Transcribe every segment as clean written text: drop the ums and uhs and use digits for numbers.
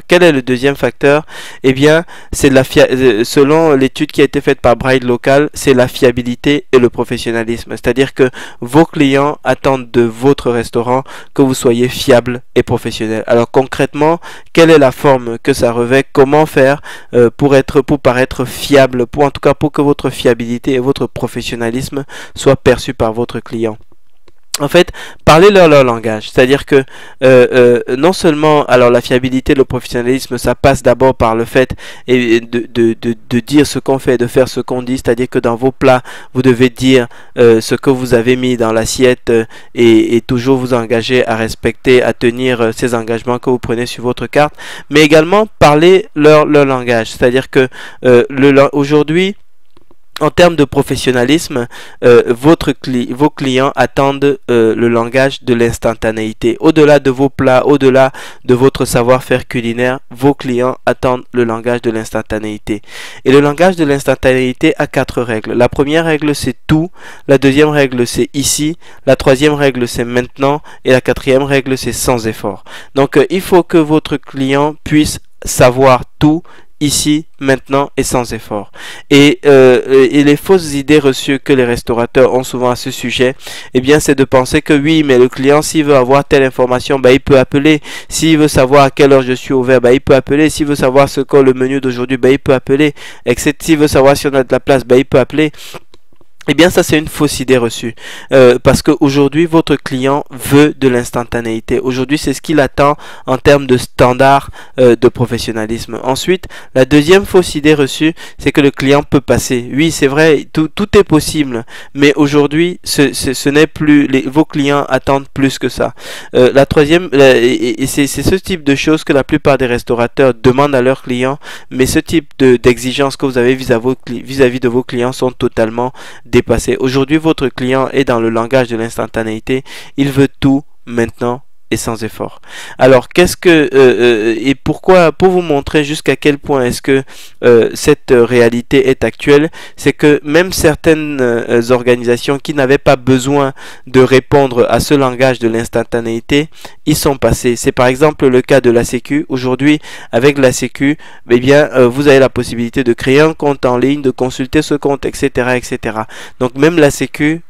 Quel est le deuxième facteur? Eh bien, c'est selon l'étude qui a été faite par Bright Local, c'est la fiabilité et le professionnalisme. C'est-à-dire que vos clients attendent de votre restaurant que vous soyez fiable et professionnel. Alors concrètement, quelle est la forme que ça revêt? Comment faire pour paraître fiable, en tout cas pour que votre fiabilité et votre professionnalisme soient perçus par votre client? En fait, parlez leur langage, c'est-à-dire que non seulement alors la fiabilité, le professionnalisme, ça passe d'abord par le fait de dire ce qu'on fait, de faire ce qu'on dit, c'est-à-dire que dans vos plats, vous devez dire ce que vous avez mis dans l'assiette et toujours vous engager à respecter, à tenir ces engagements que vous prenez sur votre carte, mais également parler leur langage, c'est-à-dire que aujourd'hui, en termes de professionnalisme, vos clients attendent le langage de l'instantanéité. Au-delà de vos plats, au-delà de votre savoir-faire culinaire, vos clients attendent le langage de l'instantanéité. Et le langage de l'instantanéité a 4 règles. La première règle, c'est tout. La deuxième règle, c'est ici. La troisième règle, c'est maintenant. Et la quatrième règle, c'est sans effort. Donc, il faut que votre client puisse savoir tout ici, maintenant et sans effort. Et les fausses idées reçues que les restaurateurs ont souvent à ce sujet, eh bien, c'est de penser que oui, mais le client, s'il veut avoir telle information, ben, il peut appeler. S'il veut savoir à quelle heure je suis ouvert, ben, il peut appeler. S'il veut savoir ce qu'est le menu d'aujourd'hui, ben, il peut appeler. Etc. S'il veut savoir si on a de la place, ben, il peut appeler. Eh bien, ça, c'est une fausse idée reçue. Parce qu'aujourd'hui, votre client veut de l'instantanéité. Aujourd'hui, c'est ce qu'il attend en termes de standard de professionnalisme. Ensuite, la deuxième fausse idée reçue, c'est que le client peut passer. Oui, c'est vrai, tout est possible. Mais aujourd'hui, ce n'est plus... vos clients attendent plus que ça. La troisième, c'est ce type de choses que la plupart des restaurateurs demandent à leurs clients. Mais ce type d'exigences que vous avez vis-à-vis de vos clients sont totalement dépassé. Aujourd'hui, votre client est dans le langage de l'instantanéité. Il veut tout maintenant et sans effort. Alors, qu'est-ce que et pourquoi, pour vous montrer jusqu'à quel point est-ce que cette réalité est actuelle, c'est que même certaines organisations qui n'avaient pas besoin de répondre à ce langage de l'instantanéité, ils sont passés. C'est par exemple le cas de la Sécu. Aujourd'hui, avec la Sécu, eh bien, vous avez la possibilité de créer un compte en ligne, de consulter ce compte, etc., etc. Donc, même la Sécu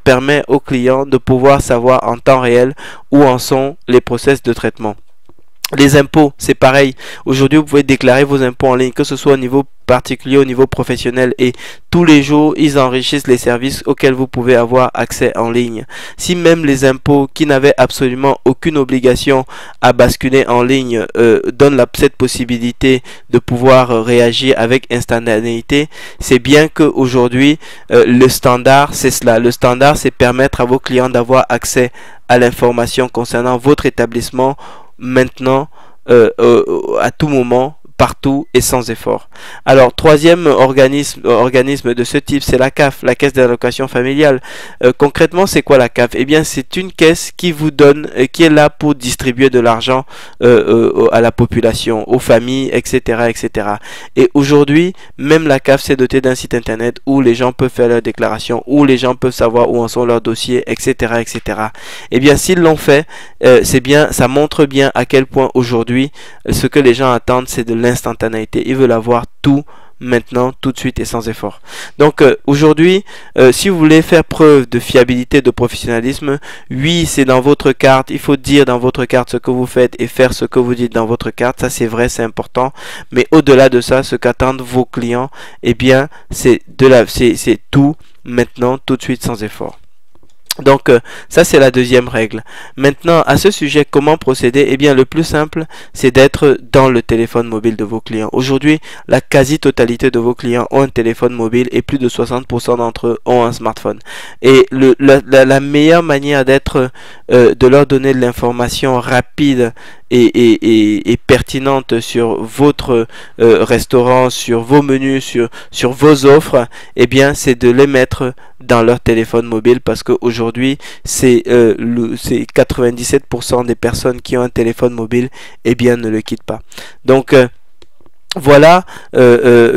permet aux clients de pouvoir savoir en temps réel où en sont les process de traitement. Les impôts, c'est pareil. Aujourd'hui, vous pouvez déclarer vos impôts en ligne, que ce soit au niveau particulier, au niveau professionnel, et tous les jours, ils enrichissent les services auxquels vous pouvez avoir accès en ligne. Si même les impôts qui n'avaient absolument aucune obligation à basculer en ligne donnent cette possibilité de pouvoir réagir avec instantanéité, c'est bien qu'aujourd'hui, le standard, c'est cela. Le standard, c'est permettre à vos clients d'avoir accès à l'information concernant votre établissement maintenant, à tout moment, partout et sans effort. Alors, troisième organisme de ce type, c'est la CAF, la caisse d'allocation familiale. Concrètement, c'est quoi la CAF? Eh bien, c'est une caisse qui vous donne, qui est là pour distribuer de l'argent à la population, aux familles, etc., etc. Et aujourd'hui, même la CAF s'est dotée d'un site internet où les gens peuvent faire leurs déclarations, où les gens peuvent savoir où en sont leurs dossiers, etc., etc. Eh bien, s'ils l'ont fait, c'est bien, ça montre bien à quel point aujourd'hui, ce que les gens attendent, c'est de l'instantanéité. Ils veulent avoir tout maintenant, tout de suite et sans effort. Donc aujourd'hui, si vous voulez faire preuve de fiabilité, de professionnalisme, oui, c'est dans votre carte. Il faut dire dans votre carte ce que vous faites et faire ce que vous dites dans votre carte. Ça, c'est vrai, c'est important. Mais au-delà de ça, ce qu'attendent vos clients, eh bien, c'est tout maintenant, tout de suite, sans effort. Donc ça, c'est la deuxième règle. Maintenant, à ce sujet, comment procéder? Eh bien, le plus simple, c'est d'être dans le téléphone mobile de vos clients. Aujourd'hui, la quasi-totalité de vos clients ont un téléphone mobile et plus de 60% d'entre eux ont un smartphone. Et la meilleure manière d'être, de leur donner de l'information rapide et pertinente sur votre restaurant, sur vos menus, sur vos offres, eh bien, c'est de les mettre dans leur téléphone mobile, parce qu'aujourd'hui, c'est 97% des personnes qui ont un téléphone mobile, eh bien, ne le quittent pas. Donc, Voilà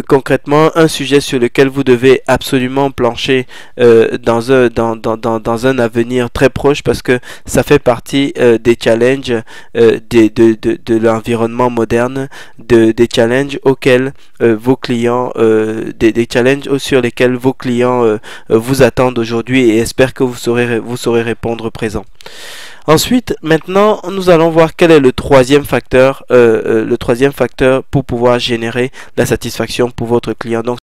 concrètement un sujet sur lequel vous devez absolument plancher dans un avenir très proche, parce que ça fait partie des challenges de l'environnement moderne, des challenges auxquels vos clients, des challenges sur lesquels vos clients vous attendent aujourd'hui et espèrent que vous saurez répondre présent. Ensuite, maintenant, nous allons voir quel est le troisième facteur pour pouvoir générer la satisfaction pour votre client. Donc,